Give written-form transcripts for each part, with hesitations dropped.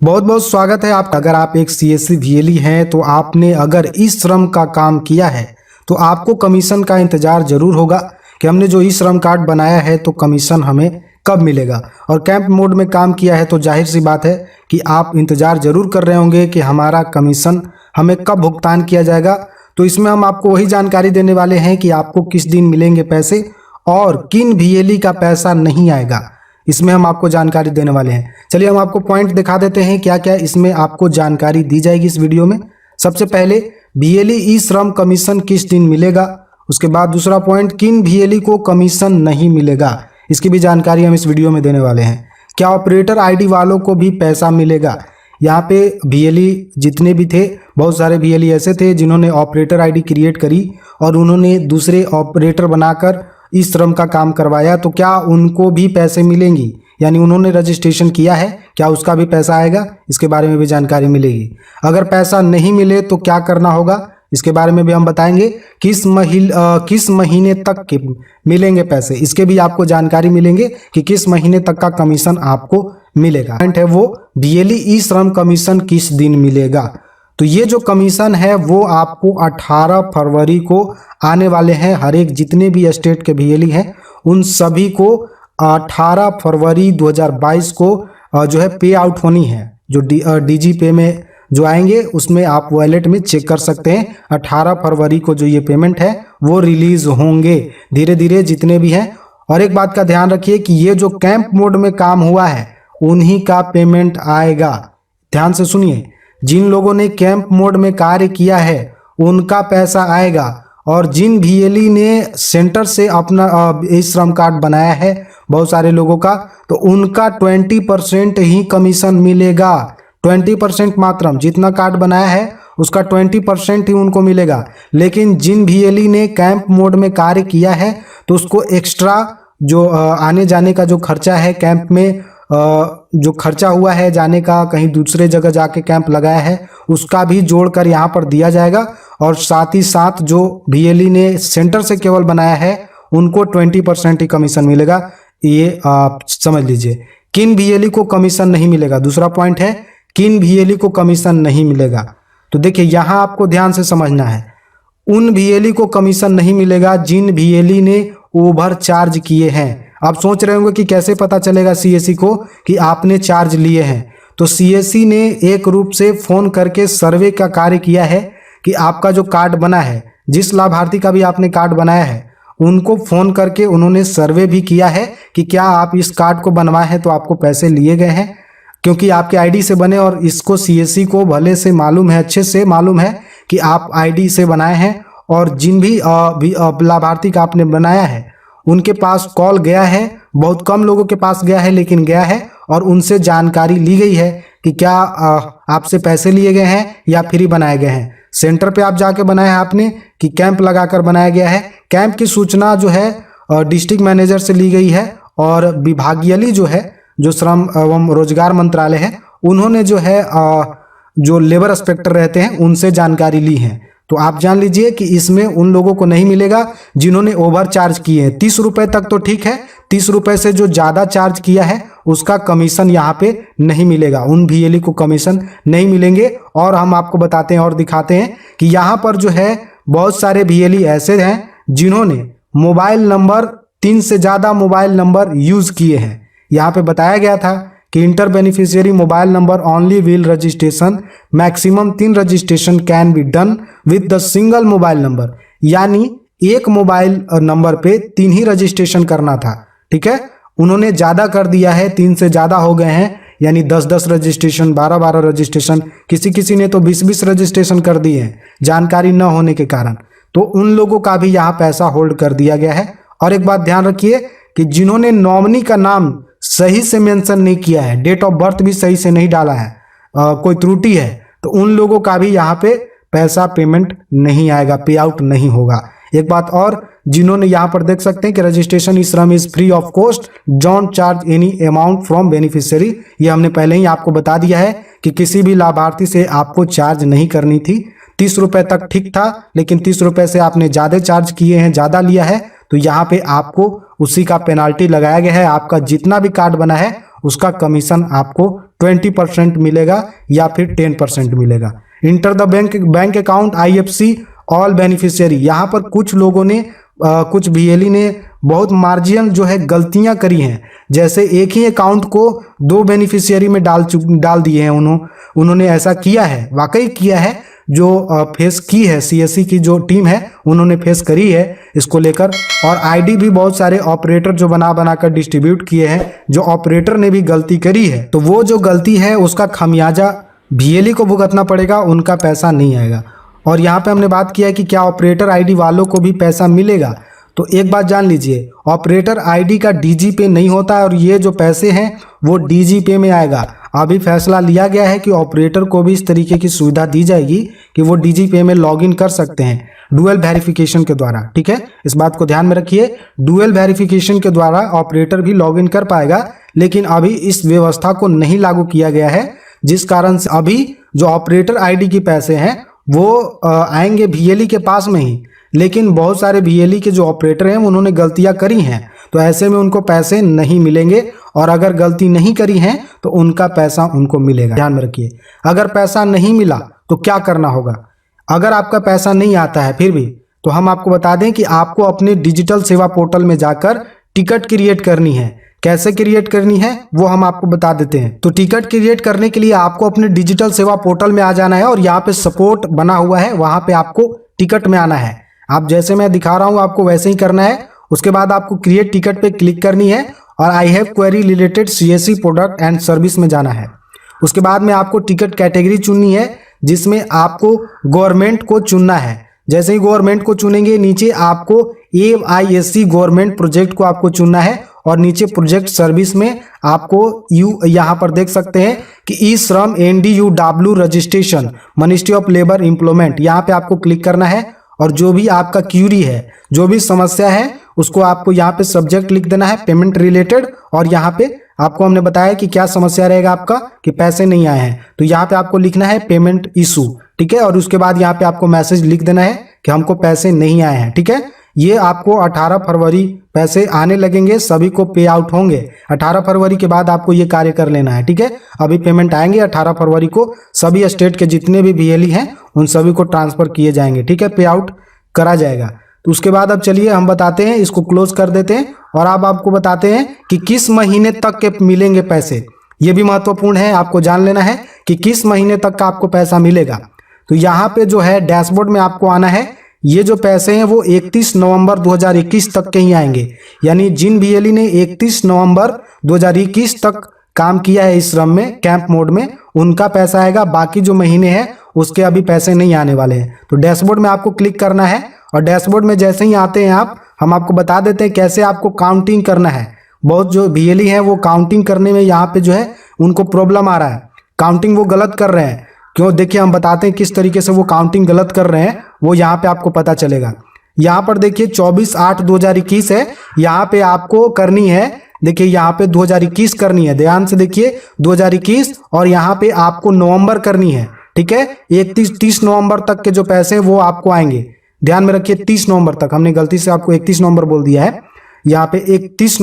बहुत बहुत स्वागत है आपका। अगर आप एक सीएससी वीएलई हैं तो आपने अगर ई श्रम का काम किया है तो आपको कमीशन का इंतजार जरूर होगा कि हमने जो ई श्रम कार्ड बनाया है तो कमीशन हमें कब मिलेगा। और कैंप मोड में काम किया है तो जाहिर सी बात है कि आप इंतजार जरूर कर रहे होंगे कि हमारा कमीशन हमें कब भुगतान किया जाएगा। तो इसमें हम आपको वही जानकारी देने वाले हैं कि आपको किस दिन मिलेंगे पैसे और किन वीएलई का पैसा नहीं आएगा, इसमें हम आपको जानकारी देने वाले हैं। चलिए हम आपको पॉइंट दिखा देते हैं क्या क्या इसमें आपको जानकारी दी जाएगी इस वीडियो में। सबसे पहले वीएलई ई श्रम कमीशन किस दिन मिलेगा, उसके बाद दूसरा पॉइंट किन वीएलई को कमीशन नहीं मिलेगा, इसकी भी जानकारी हम इस वीडियो में देने वाले हैं। क्या ऑपरेटर आईडी वालों को भी पैसा मिलेगा। यहाँ पे वीएलई जितने भी थे, बहुत सारे वीएलई ऐसे थे जिन्होंने ऑपरेटर आईडी क्रिएट करी और उन्होंने दूसरे ऑपरेटर बनाकर इस श्रम का काम करवाया, तो क्या उनको भी पैसे मिलेंगी, यानी उन्होंने रजिस्ट्रेशन किया है क्या उसका भी पैसा आएगा, इसके बारे में भी जानकारी मिलेगी। अगर पैसा नहीं मिले तो क्या करना होगा, इसके बारे में भी हम बताएंगे। किस महीने तक के मिलेंगे पैसे, इसके भी आपको जानकारी मिलेंगे कि किस महीने तक का कमीशन आपको मिलेगा। पॉइंट है वो वीएलई ई श्रम कमीशन किस दिन मिलेगा। तो ये जो कमीशन है वो आपको 18 फरवरी को आने वाले हैं। हर एक जितने भी स्टेट के वीएलई हैं उन सभी को 18 फरवरी 2022 को जो है पे आउट होनी है। जो डीजी पे में जो आएंगे उसमें आप वॉलेट में चेक कर सकते हैं। 18 फरवरी को जो ये पेमेंट है वो रिलीज होंगे धीरे धीरे जितने भी हैं। और एक बात का ध्यान रखिए कि ये जो कैंप मोड में काम हुआ है उन्हीं का पेमेंट आएगा। ध्यान से सुनिए, जिन लोगों ने कैंप मोड में कार्य किया है उनका पैसा आएगा, और जिन वीएलई ने सेंटर से अपना ई श्रम कार्ड बनाया है बहुत सारे लोगों का, तो उनका 20% ही कमीशन मिलेगा। 20% मात्रम, जितना कार्ड बनाया है उसका 20% ही उनको मिलेगा। लेकिन जिन वीएलई ने कैंप मोड में कार्य किया है तो उसको एक्स्ट्रा जो आने जाने का जो खर्चा है, कैंप में जो खर्चा हुआ है जाने का, कहीं दूसरे जगह जाके कैंप लगाया है, उसका भी जोड़कर यहाँ पर दिया जाएगा। और साथ ही साथ जो वीएलई ने सेंटर से केवल बनाया है उनको 20% ही कमीशन मिलेगा। ये आप समझ लीजिए। किन वीएलई को कमीशन नहीं मिलेगा, दूसरा पॉइंट है किन वीएलई को कमीशन नहीं मिलेगा। तो देखिए यहाँ आपको ध्यान से समझना है, उन वीएलई को कमीशन नहीं मिलेगा जिन वीएलई ने ओवर चार्ज किए हैं। आप सोच रहे होंगे कि कैसे पता चलेगा सीएससी को कि आपने चार्ज लिए हैं। तो सीएससी ने एक रूप से फोन करके सर्वे का कार्य किया है कि आपका जो कार्ड बना है, जिस लाभार्थी का भी आपने कार्ड बनाया है उनको फोन करके उन्होंने सर्वे भी किया है कि क्या आप इस कार्ड को बनवाए हैं तो आपको पैसे लिए गए हैं, क्योंकि आपके आईडी से बने। और इसको सीएससी को भले से मालूम है, अच्छे से मालूम है कि आप आईडी से बनाए हैं, और जिन भी लाभार्थी का आपने बनाया है उनके पास कॉल गया है, बहुत कम लोगों के पास गया है लेकिन गया है, और उनसे जानकारी ली गई है कि क्या आपसे पैसे लिए गए हैं या फ्री बनाए गए हैं। सेंटर पे आप जाके बनाया है आपने कि कैंप लगाकर बनाया गया है। कैंप की सूचना जो है डिस्ट्रिक्ट मैनेजर से ली गई है, और विभागीय जो है, जो श्रम एवं रोजगार मंत्रालय है, उन्होंने जो है जो लेबर इंस्पेक्टर रहते हैं उनसे जानकारी ली है। तो आप जान लीजिए कि इसमें उन लोगों को नहीं मिलेगा जिन्होंने ओवर चार्ज किए हैं। 30 रुपए तक तो ठीक है, 30 रुपए से जो ज़्यादा चार्ज किया है उसका कमीशन यहाँ पे नहीं मिलेगा, उन वीएलई को कमीशन नहीं मिलेंगे। और हम आपको बताते हैं और दिखाते हैं कि यहाँ पर जो है बहुत सारे वीएलई ऐसे हैं जिन्होंने मोबाइल नंबर 3 से ज़्यादा मोबाइल नंबर यूज़ किए हैं। यहाँ पे बताया गया था कि inter beneficiary mobile number only will registration maximum 3 registration can be done with the single mobile number, यानी एक मोबाइल नंबर पे 3 ही रजिस्ट्रेशन करना था। ठीक है, उन्होंने ज़्यादा कर दिया है, 3 से ज़्यादा हो गए हैं, यानी 10-10 रजिस्ट्रेशन, 12-12 रजिस्ट्रेशन, किसी ने तो 20-20 रजिस्ट्रेशन कर दिए हैं जानकारी न होने के कारण। तो उन लोगों का भी यहाँ पैसा होल्ड कर दिया गया है। और एक बात ध्यान रखिए कि जिन्होंने नॉमिनी का नाम सही से मेंशन नहीं किया है, डेट ऑफ बर्थ भी सही से नहीं डाला है, कोई त्रुटि है, तो उन लोगों का भी यहाँ पे पैसा पेमेंट नहीं आएगा, पे आउट नहीं होगा। एक बात और, जिन्होंने यहाँ पर देख सकते हैं कि रजिस्ट्रेशन ई श्रम is free of cost, don't charge any amount from beneficiary. ये हमने पहले ही आपको बता दिया है कि किसी भी लाभार्थी से आपको चार्ज नहीं करनी थी। 30 रुपए तक ठीक था, लेकिन 30 रुपए से आपने ज़्यादा चार्ज किए हैं, ज़्यादा लिया है, तो यहाँ पे आपको उसी का पेनाल्टी लगाया गया है। आपका जितना भी कार्ड बना है उसका कमीशन आपको 20% मिलेगा या फिर 10% मिलेगा। Enter the bank account IFC all beneficiary. यहाँ पर कुछ लोगों ने कुछ VLE ने बहुत मार्जिनल जो है गलतियां करी हैं, जैसे एक ही अकाउंट को 2 बेनिफिशियरी में डाल दिए हैं। उन्होंने ऐसा किया है, वाकई किया है, जो फेस की है CSE की जो टीम है उन्होंने फेस करी है इसको लेकर। और ID भी बहुत सारे ऑपरेटर जो बना कर डिस्ट्रीब्यूट किए हैं, जो ऑपरेटर ने भी गलती करी है, तो वो जो गलती है उसका खामियाजा VLE को भुगतना पड़ेगा, उनका पैसा नहीं आएगा। और यहाँ पे हमने बात किया है कि क्या ऑपरेटर ID वालों को भी पैसा मिलेगा। तो एक बात जान लीजिए, ऑपरेटर ID का DG पे नहीं होता है और ये जो पैसे हैं वो DG पे में आएगा। अभी फैसला लिया गया है कि ऑपरेटर को भी इस तरीके की सुविधा दी जाएगी कि वो DG पे में लॉगिन कर सकते हैं डुअल वेरिफिकेशन के द्वारा। ठीक है, इस बात को ध्यान में रखिए, डुअल वेरिफिकेशन के द्वारा ऑपरेटर भी लॉगिन कर पाएगा, लेकिन अभी इस व्यवस्था को नहीं लागू किया गया है, जिस कारण से अभी जो ऑपरेटर ID के पैसे हैं वो आएंगे VLE के पास में ही। लेकिन बहुत सारे VLE के जो ऑपरेटर हैं उन्होंने गलतियां करी हैं, तो ऐसे में उनको पैसे नहीं मिलेंगे। और अगर गलती नहीं करी है तो उनका पैसा उनको मिलेगा, ध्यान में रखिए। अगर पैसा नहीं मिला तो क्या करना होगा। अगर आपका पैसा नहीं आता है फिर भी, तो हम आपको बता दें कि आपको अपने डिजिटल सेवा पोर्टल में जाकर टिकट क्रिएट करनी है। कैसे क्रिएट करनी है वो हम आपको बता देते हैं। तो टिकट क्रिएट करने के लिए आपको अपने डिजिटल सेवा पोर्टल में आ जाना है और यहाँ पे सपोर्ट बना हुआ है, वहां पे आपको टिकट में आना है। आप जैसे मैं दिखा रहा हूँ आपको वैसे ही करना है। उसके बाद आपको क्रिएट टिकट पे क्लिक करनी है और I have query related CSE product and service में जाना है। उसके बाद में आपको टिकट कैटेगरी चुननी है, जिसमें आपको गवर्नमेंट को चुनना है। जैसे ही गवर्नमेंट को चुनेंगे नीचे आपको AISC गवर्नमेंट प्रोजेक्ट को आपको चुनना है और नीचे प्रोजेक्ट सर्विस में आपको यहाँ पर देख सकते हैं कि ई श्रम NDUW registration ministry of labour employment, यहाँ पे आपको क्लिक करना है और जो भी आपका क्यूरी है, जो भी समस्या है, उसको आपको यहाँ पे सब्जेक्ट लिख देना है पेमेंट रिलेटेड। और यहाँ पे आपको हमने बताया कि क्या समस्या रहेगा आपका, कि पैसे नहीं आए हैं, तो यहाँ पे आपको लिखना है पेमेंट इशू। ठीक है, और उसके बाद यहाँ पे आपको मैसेज लिख देना है कि हमको पैसे नहीं आए हैं। ठीक है, ये आपको 18 फरवरी पैसे आने लगेंगे, सभी को पे आउट होंगे। 18 फरवरी के बाद आपको ये कार्य कर लेना है। ठीक है, अभी पेमेंट आएंगे 18 फरवरी को, सभी स्टेट के जितने भी VLE हैं उन सभी को ट्रांसफर किए जाएंगे। ठीक है, पे आउट करा जाएगा। तो उसके बाद अब चलिए हम बताते हैं, इसको क्लोज कर देते हैं और अब आपको बताते हैं कि किस महीने तक के मिलेंगे पैसे। ये भी महत्वपूर्ण है, आपको जान लेना है कि किस महीने तक का आपको पैसा मिलेगा। तो यहाँ पे जो है डैशबोर्ड में आपको आना है। ये जो पैसे हैं वो 31 नवंबर 2021 तक के ही आएंगे, यानी जिन VLE ने 31 नवंबर 2021 तक काम किया है इस श्रम में कैंप मोड में, उनका पैसा आएगा। बाकी जो महीने हैं उसके अभी पैसे नहीं आने वाले हैं। तो डैशबोर्ड में आपको क्लिक करना है और डैशबोर्ड में जैसे ही आते हैं आप, हम आपको बता देते हैं कैसे आपको काउंटिंग करना है। बहुत जो VLE हैं वो काउंटिंग करने में यहाँ पे जो है उनको प्रॉब्लम आ रहा है, काउंटिंग वो गलत कर रहे हैं। क्यों, देखिए हम बताते हैं किस तरीके से वो काउंटिंग गलत कर रहे हैं, वो यहाँ पे आपको पता चलेगा। यहाँ पर देखिए 24/8/2021 है, यहाँ पे आपको करनी है, देखिए यहाँ पे 2021 करनी है, ध्यान से देखिए 2021, और यहाँ पे आपको नवंबर करनी है। ठीक है, 30 नवंबर तक के जो पैसे वो आपको आएंगे, ध्यान में रखिए 30 नवंबर तक, हमने गलती से आपको 31 नवंबर बोल दिया है, यहाँ पे 30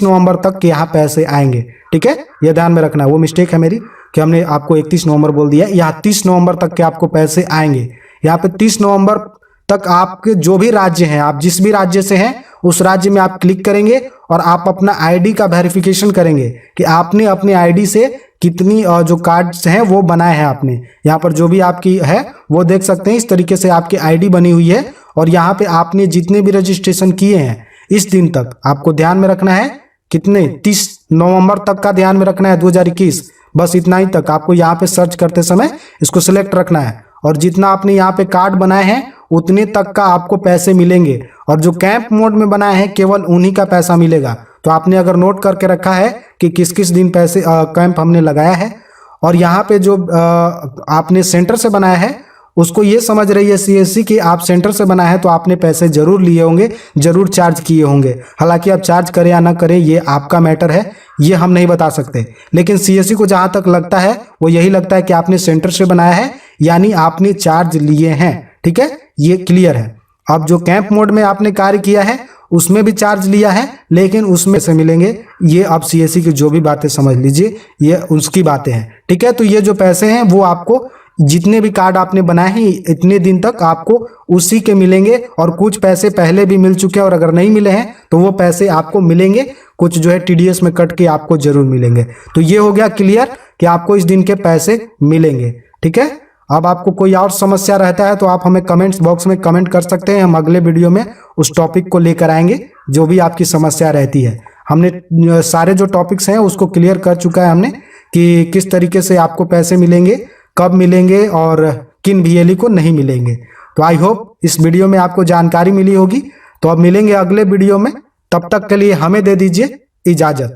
नवंबर तक के यहाँ पैसे आएंगे। ठीक है, ये ध्यान में रखना है, वो मिस्टेक है मेरी कि हमने आपको 31 नवंबर बोल दिया। यहाँ 30 नवंबर तक के आपको पैसे आएंगे। यहाँ पे 30 नवंबर तक आपके जो भी राज्य हैं, आप जिस भी राज्य से हैं उस राज्य में आप क्लिक करेंगे और आप अपना ID का वेरिफिकेशन करेंगे कि आपने अपने ID से कितनी जो कार्ड्स हैं वो बनाए हैं आपने। यहाँ पर जो भी आपकी है वो देख सकते हैं, इस तरीके से आपकी ID बनी हुई है और यहाँ पे आपने जितने भी रजिस्ट्रेशन किए हैं इस दिन तक आपको ध्यान में रखना है, कितने 30 नवंबर तक का ध्यान में रखना है 2021, बस इतना ही तक आपको यहाँ पे सर्च करते समय इसको सिलेक्ट रखना है। और जितना आपने यहाँ पे कार्ड बनाए हैं उतने तक का आपको पैसे मिलेंगे, और जो कैंप मोड में बनाए हैं केवल उन्हीं का पैसा मिलेगा। तो आपने अगर नोट करके रखा है कि किस किस दिन पैसे कैंप हमने लगाया है, और यहाँ पे जो आपने सेंटर से बनाया है उसको ये समझ रही है CSE कि आप सेंटर से बनाए हैं तो आपने पैसे जरूर लिए होंगे, जरूर चार्ज किए होंगे। हालांकि आप चार्ज करें या ना करें ये आपका मैटर है, ये हम नहीं बता सकते, लेकिन CSE को जहां तक लगता है वो यही लगता है कि आपने सेंटर से बनाया है, यानी आपने चार्ज लिए हैं। ठीक है, ये क्लियर है। अब जो कैंप मोड में आपने कार्य किया है उसमें भी चार्ज लिया है, लेकिन उसमें से मिलेंगे। ये आप सीएससी की जो भी बातें समझ लीजिए, ये उसकी बातें हैं, ठीक है। तो ये जो पैसे हैं वो आपको जितने भी कार्ड आपने बनाए हैं इतने दिन तक आपको उसी के मिलेंगे, और कुछ पैसे पहले भी मिल चुके हैं, और अगर नहीं मिले हैं तो वो पैसे आपको मिलेंगे, कुछ जो है टीडीएस में कट के आपको जरूर मिलेंगे। तो ये हो गया क्लियर कि आपको इस दिन के पैसे मिलेंगे, ठीक है। अब आपको कोई और समस्या रहता है तो आप हमें कमेंट्स बॉक्स में कमेंट कर सकते हैं, हम अगले वीडियो में उस टॉपिक को लेकर आएंगे जो भी आपकी समस्या रहती है। हमने सारे जो टॉपिक्स हैं उसको क्लियर कर चुका है हमने, कि किस तरीके से आपको पैसे मिलेंगे, कब मिलेंगे, और किन वीएलई को नहीं मिलेंगे। तो आई होप इस वीडियो में आपको जानकारी मिली होगी। तो अब मिलेंगे अगले वीडियो में, तब तक के लिए हमें दे दीजिए इजाजत।